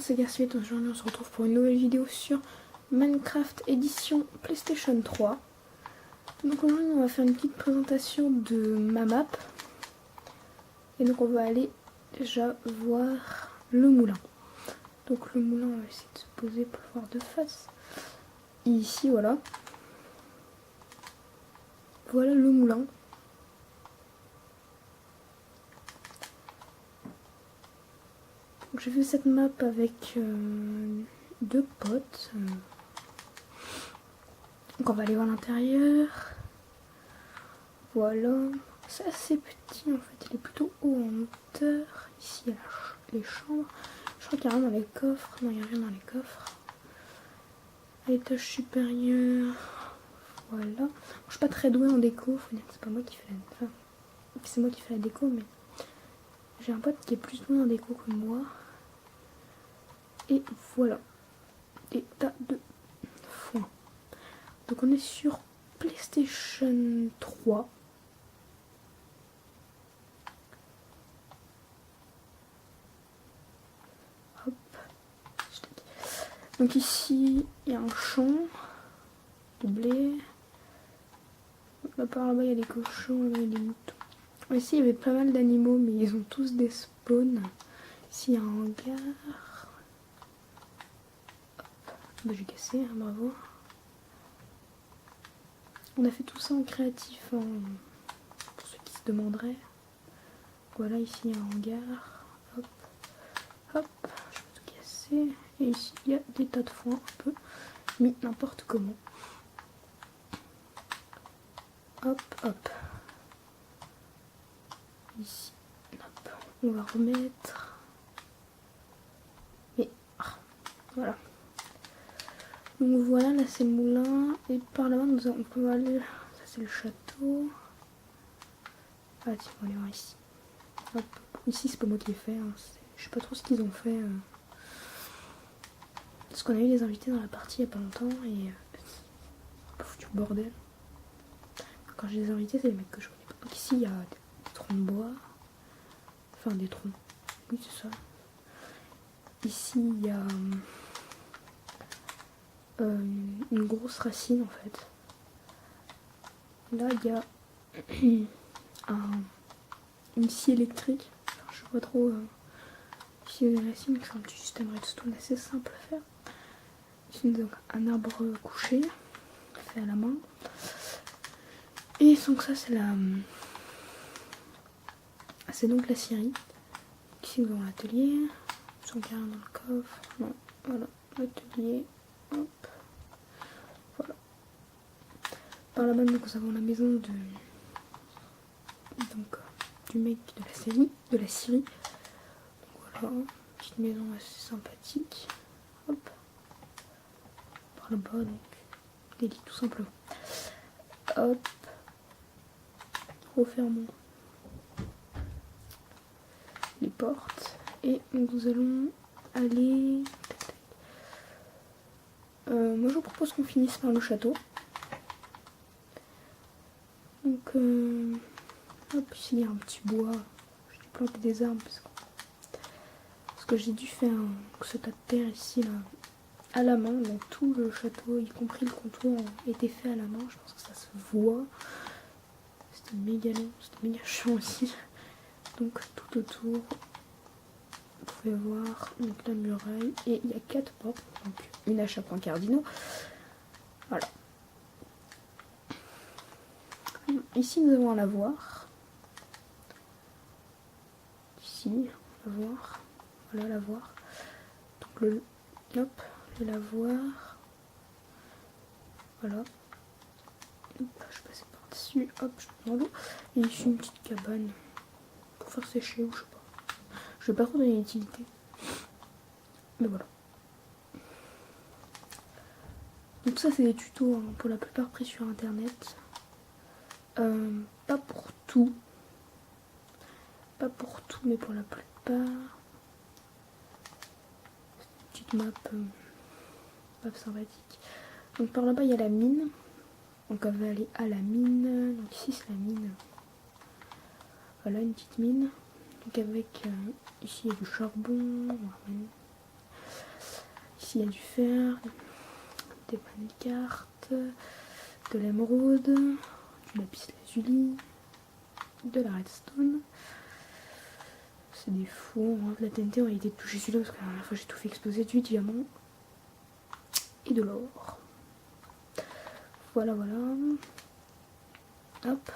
c'est Gaspard. Aujourd'hui on se retrouve pour une nouvelle vidéo sur Minecraft édition PlayStation 3. Donc aujourd'hui on va faire une petite présentation de ma map. Et donc on va aller déjà voir le moulin. Donc le moulin, on va essayer de se poser pour le voir de face. Et ici voilà. Voilà le moulin. J'ai fait cette map avec deux potes. Donc on va aller voir l'intérieur. Voilà. C'est assez petit en fait. Il est plutôt haut en hauteur. Ici il y a les chambres. Je crois qu'il n'y a rien dans les coffres. Non, il n'y a rien dans les coffres. À l'étage supérieur. Voilà. Bon, je suis pas très douée en déco. Faut dire que c'est pas moi qui fais la... Enfin, c'est moi qui fais la déco, mais j'ai un pote qui est plus doué en déco que moi. Et voilà, des tas de foin. Donc on est sur PlayStation 3. Hop. Donc ici, il y a un champ de blé. Là par là-bas, il y a des cochons, là, il y a des moutons. Ici, il y avait pas mal d'animaux, mais ils ont tous des spawns. Ici, il y a un hangar. Bah, j'ai cassé, hein, bravo. On a fait tout ça en créatif, hein, pour ceux qui se demanderaient. Voilà, ici il y a un hangar. Hop, hop, je peux tout casser. Et ici il y a des tas de foin un peu mis n'importe comment. Hop, hop. Ici, hop, on va remettre. Et voilà. Donc voilà, là c'est le moulin. Et par là-bas, on peut aller. Ça c'est le château. Ah tiens, on va aller voir ici. Hop. Ici c'est pas moi qui l'ai fait. Hein. Je sais pas trop ce qu'ils ont fait. Parce qu'on a eu des invités dans la partie il y a pas longtemps. Et pas foutu le bordel. Quand j'ai des invités, c'est les mecs que je connais pas. Donc ici il y a des troncs de bois. Enfin des troncs. Oui c'est ça. Ici il y a une grosse racine en fait. Là il y a une scie électrique. Enfin, je sais pas trop si c'est la scie, mais c'est un petit système redstone assez simple à faire. Ici donc un arbre couché fait à la main. Et donc ça c'est c'est donc la scierie. Ici nous avons l'atelier. Ils sont carrément dans le coffre. Non, voilà, l'atelier. Hop. Voilà. Par là-bas nous avons la maison de du mec de la Syrie. Voilà, petite maison assez sympathique. Hop. Par là-bas donc des lits tout simplement. Hop. Refermons les portes et nous allons aller. Moi je vous propose qu'on finisse par le château. Donc hop, ici il y a un petit bois. J'ai dû planter des arbres parce que j'ai dû faire ce tas de terre ici là à la main. Donc tout le château, y compris le contour, était fait à la main. Je pense que ça se voit. C'était méga long, c'était méga chiant aussi. Donc tout autour, vous pouvez voir donc la muraille et il y a 4 portes, donc une à chaque point cardinaux. Voilà. Ici nous avons un lavoir. Ici, lavoir. Voilà lavoir. Donc le lavoir. Voilà. Hop, je passe par dessus. Hop, je mets dans l'eau. Et ici une petite cabane pour faire sécher ou je sais pas. Je vais pas trop donner l'utilité. Mais voilà. Donc ça c'est des tutos hein, pour la plupart pris sur internet. Pas pour tout. Pas pour tout mais pour la plupart. Petite map, map sympathique. Donc par là-bas il y a la mine. Donc on va aller à la mine. Donc ici c'est la mine. Voilà une petite mine. Donc avec ici il y a du charbon. ici il y a du fer, des pancartes, de l'émeraude, du lapis lazuli, de la redstone. C'est des faux, hein. La TNT, on a été toucher celui-là parce que la dernière fois j'ai tout fait exploser, du diamant et de l'or. Voilà, voilà. Hop.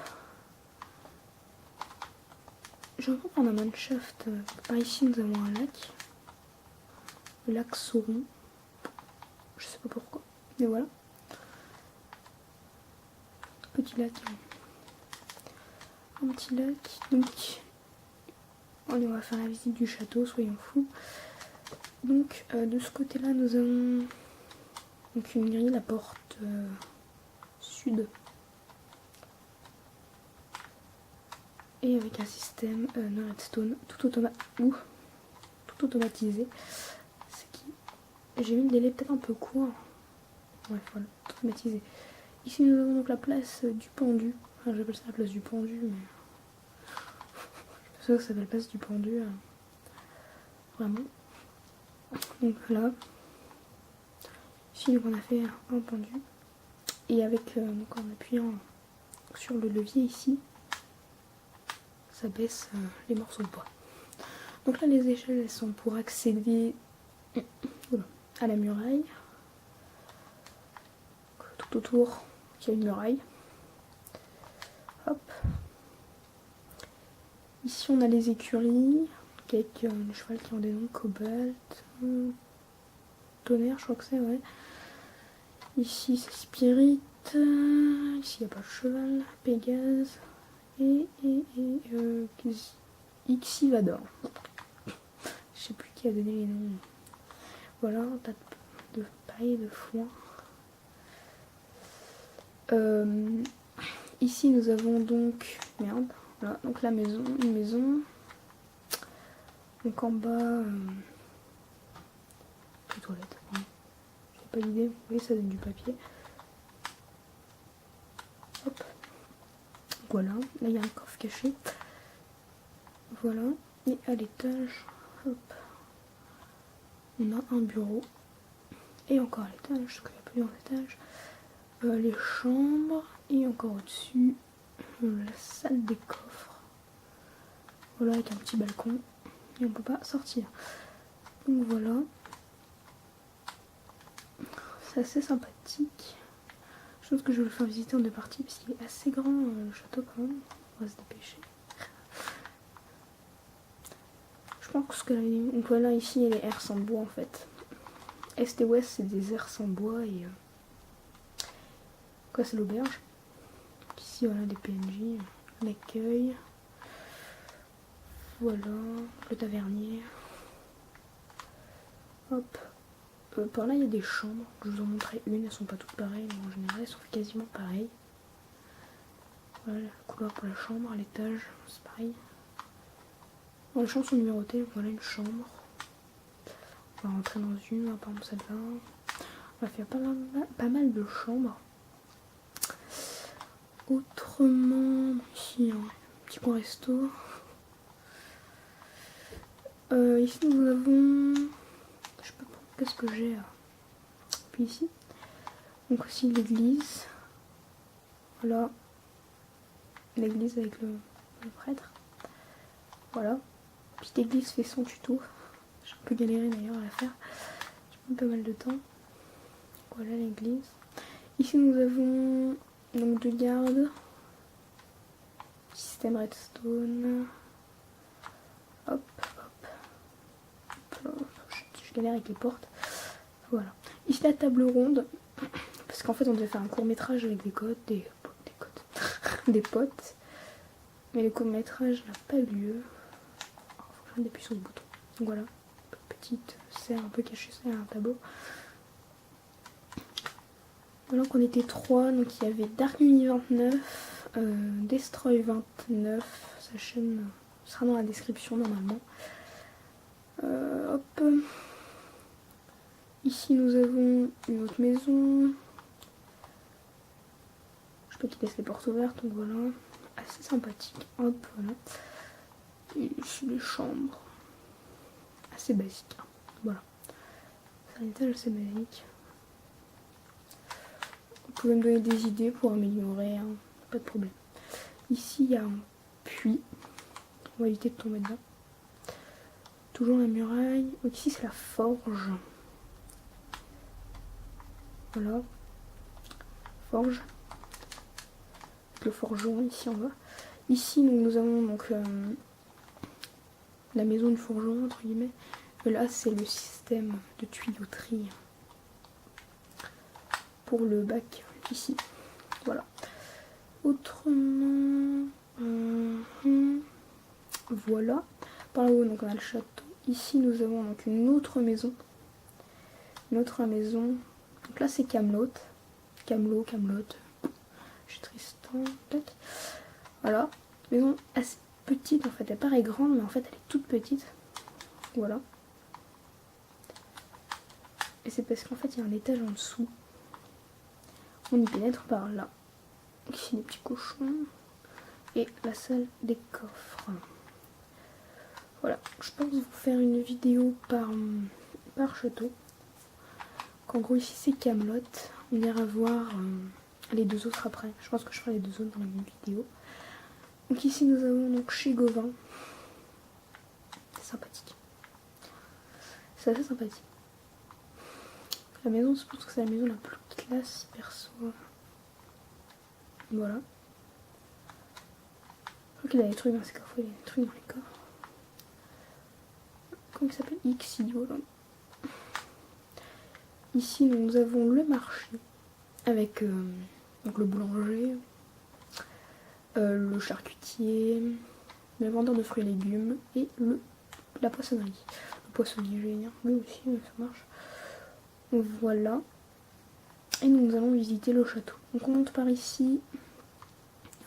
Je vais prendre un mineshaft. Par ici, nous avons un lac. Le lac Sauron. Je sais pas pourquoi. Mais voilà. Petit lac. Un petit lac. Donc, on va faire la visite du château, soyons fous. Donc, de ce côté-là, nous avons donc une grille, la porte sud. Et avec un système no redstone tout automatisé. C'est qui j'ai mis le délai peut-être un peu court. Bref, voilà, tout automatisé. Ici nous avons donc la place du pendu. Enfin, j'appelle ça la place du pendu, mais je suis sûre que ça s'appelle place du pendu. Vraiment. Donc là, ici donc on a fait un pendu. Et avec donc en appuyant sur le levier ici, ça baisse les morceaux de bois. Donc là les échelles elles sont pour accéder à la muraille. Tout autour il y a une muraille. Hop. Ici on a les écuries avec les chevals qui ont des noms, Cobalt, Tonnerre je crois que c'est, ouais. Ici c'est Spirit, ici il n'y a pas de cheval, Pégase et Xivador. Je sais plus qui a donné les noms. Voilà, un tas de paille, de foin. Ici nous avons donc, merde, voilà, donc la maison, une maison. Donc en bas, les toilettes. J'ai pas d'idée, vous voyez ça donne du papier. Hop. Voilà, là il y a un coffre caché. Voilà, et à l'étage, hop, on a un bureau. Et encore à l'étage, parce qu'il n'y a plus dans l'étage. Les chambres, et encore au-dessus, la salle des coffres. Voilà, avec un petit balcon. Et on peut pas sortir. Donc voilà. C'est assez sympathique. Je pense que je vais le faire visiter en deux parties parce qu'il est assez grand le château quand même. On va se dépêcher. Je pense que donc voilà, ici il y a les herses en bois en fait. Est et ouest c'est des herses en bois et quoi c'est l'auberge. Ici voilà des PNJ, l'accueil. Voilà, le tavernier. Hop. Par là il y a des chambres, je vous en montrerai une, elles sont pas toutes pareilles, mais en général elles sont quasiment pareilles. Voilà la couleur pour la chambre, à l'étage c'est pareil. Bon, les chambres sont numérotées, donc voilà une chambre. On va rentrer dans une, par exemple celle-là. On va faire pas mal de chambres. Autrement, ici un petit coin resto. Ici nous avons, je sais pas qu'est-ce que j'ai. Puis ici, donc aussi l'église. Voilà, l'église avec le prêtre. Voilà, petite église fait son tuto. J'ai un peu galéré d'ailleurs à la faire. J'ai pris pas mal de temps. Voilà l'église. Ici nous avons donc deux gardes. Système redstone. Hop, hop. Hop. Je galère avec les portes. Voilà. Ici la table ronde. Parce qu'en fait on devait faire un court métrage avec des potes. Mais le court métrage n'a pas eu lieu. Alors, faut que j'appuie sur le bouton. Donc voilà. Petite serre un peu cachée sur un tableau. Voilà qu'on était 3, donc il y avait Darkmuni 29, Destroy 29, sa chaîne sera dans la description normalement. Hop. Ici nous avons une autre maison. Je peux qu'il laisse les portes ouvertes, donc voilà. Assez sympathique. Hop, voilà. Et ici les chambres. Assez basiques. Voilà. C'est un étage assez basique. Vous pouvez me donner des idées pour améliorer, hein, pas de problème. Ici il y a un puits, on va éviter de tomber dedans. Toujours la muraille. Donc ici c'est la forge. Voilà. Forge. Le forgeron ici en bas. Ici nous avons donc la maison du forgeron entre guillemets. Et là c'est le système de tuyauterie pour le bac ici. Voilà. Autrement, voilà. Par là-haut donc on a le château. Ici nous avons donc une autre maison. Une autre maison. Donc là c'est Camelot. Camelot. J'ai Tristan. Tac. Voilà. Maison assez petite en fait. Elle paraît grande mais en fait elle est toute petite. Voilà. Et c'est parce qu'en fait il y a un étage en dessous. On y pénètre par là. Ici les petits cochons. Et la salle des coffres. Voilà. Je pense vous faire une vidéo par château. En gros ici c'est Camelot. On ira voir les deux autres après. Je pense que je ferai les deux autres dans la même vidéo. Donc ici nous avons donc chez Gauvin. C'est sympathique. C'est assez sympathique. La maison, je pense que c'est la maison la plus classe perso. Voilà. Je crois qu'il a des trucs dans ses coffres, il y a des trucs dans les coffres. Comment il s'appelle? Xio là. Ici nous avons le marché avec donc le boulanger, le charcutier, le vendeur de fruits et légumes et la poissonnerie. Le poissonnier, je vais dire, lui aussi ça marche. Voilà. Et nous allons visiter le château. Donc on monte par ici.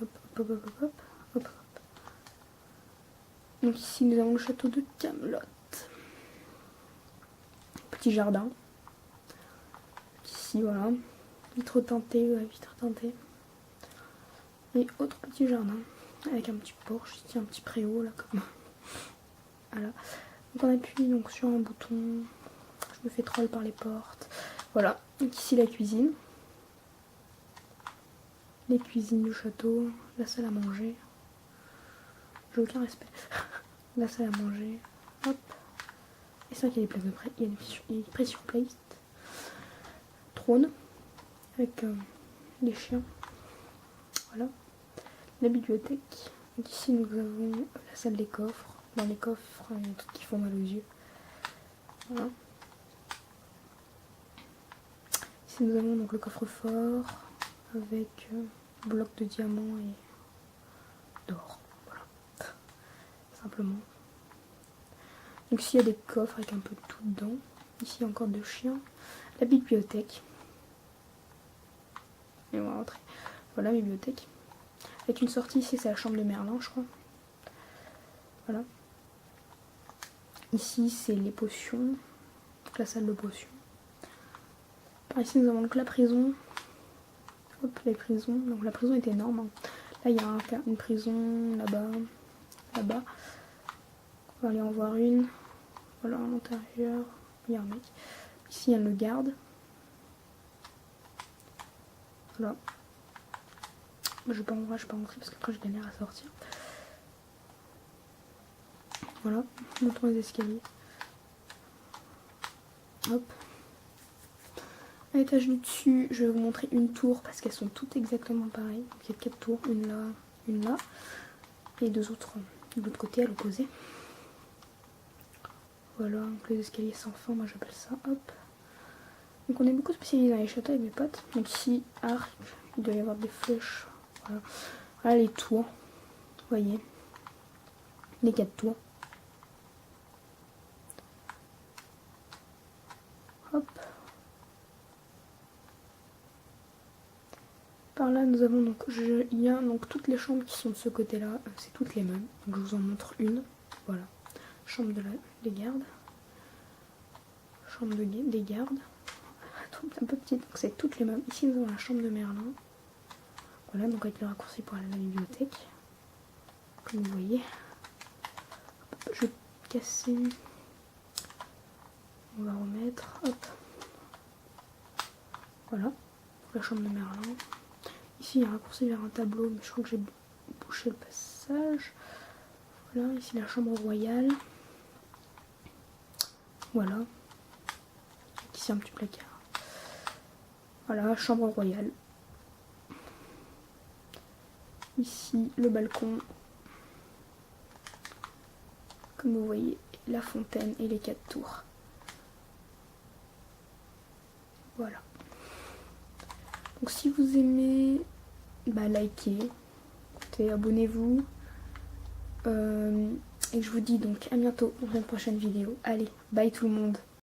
Hop, hop, hop, hop, hop, hop. Donc ici nous avons le château de Camelot. Petit jardin. Ici voilà. Vitre teintée, vitre teintée. Et autre petit jardin. Avec un petit porche, ici un petit préau là comme. Voilà. Donc on appuie donc sur un bouton. Je me fais troll par les portes. Voilà. Donc ici la cuisine. Les cuisines du château. La salle à manger. J'ai aucun respect. La salle à manger. Hop. Et ça, il y a des plaques de près. Il y a des pression plates. Trône. Avec les chiens. Voilà. La bibliothèque. Donc ici nous avons la salle des coffres. Dans les coffres, il y a des trucs qui font mal aux yeux. Voilà. Ici nous avons donc le coffre-fort avec blocs de diamants et d'or. Voilà. Simplement. Donc ici il y a des coffres avec un peu de tout dedans. Ici il y a encore deux chiens. La bibliothèque. Et on va rentrer. Voilà la bibliothèque. Avec une sortie ici, c'est la chambre de Merlin, je crois. Voilà. Ici c'est les potions. La salle de potions. Par ici nous avons donc la prison. Hop, les prisons. Donc la prison est énorme. Hein. Là il y a une prison là-bas. Là-bas. On va aller en voir une. Voilà, à l'intérieur. Il y a un mec. Ici il y a le garde. Voilà. Je vais pas rentrer parce qu'après je galère à sortir. Voilà. Montons les escaliers. Hop. À l'étage du dessus, je vais vous montrer une tour parce qu'elles sont toutes exactement pareilles. Donc il y a 4 tours, une là, et deux autres de l'autre côté à l'opposé. Voilà, donc les escaliers sans fin, moi j'appelle ça. Hop. Donc on est beaucoup spécialisé dans les châteaux avec mes potes. Donc ici, arc, il doit y avoir des flèches. Voilà, voilà les tours. Vous voyez, les 4 tours. Hop. Par là nous avons donc, il y a donc toutes les chambres qui sont de ce côté là, c'est toutes les mêmes, donc je vous en montre une, voilà, chambre des gardes, chambre des gardes, un peu petite, donc c'est toutes les mêmes. Ici nous avons la chambre de Merlin, voilà, donc avec le raccourci pour aller à la bibliothèque, comme vous voyez. Hop, je vais casser, on va remettre, hop. Voilà, pour la chambre de Merlin. Ici il y a un raccourci vers un tableau, mais je crois que j'ai bouché le passage. Voilà, ici la chambre royale. Voilà. Ici un petit placard. Voilà, chambre royale. Ici le balcon. Comme vous voyez, la fontaine et les 4 tours. Voilà. Donc si vous aimez, likez, écoutez, abonnez-vous. Et je vous dis donc à bientôt dans une prochaine vidéo. Allez, bye tout le monde.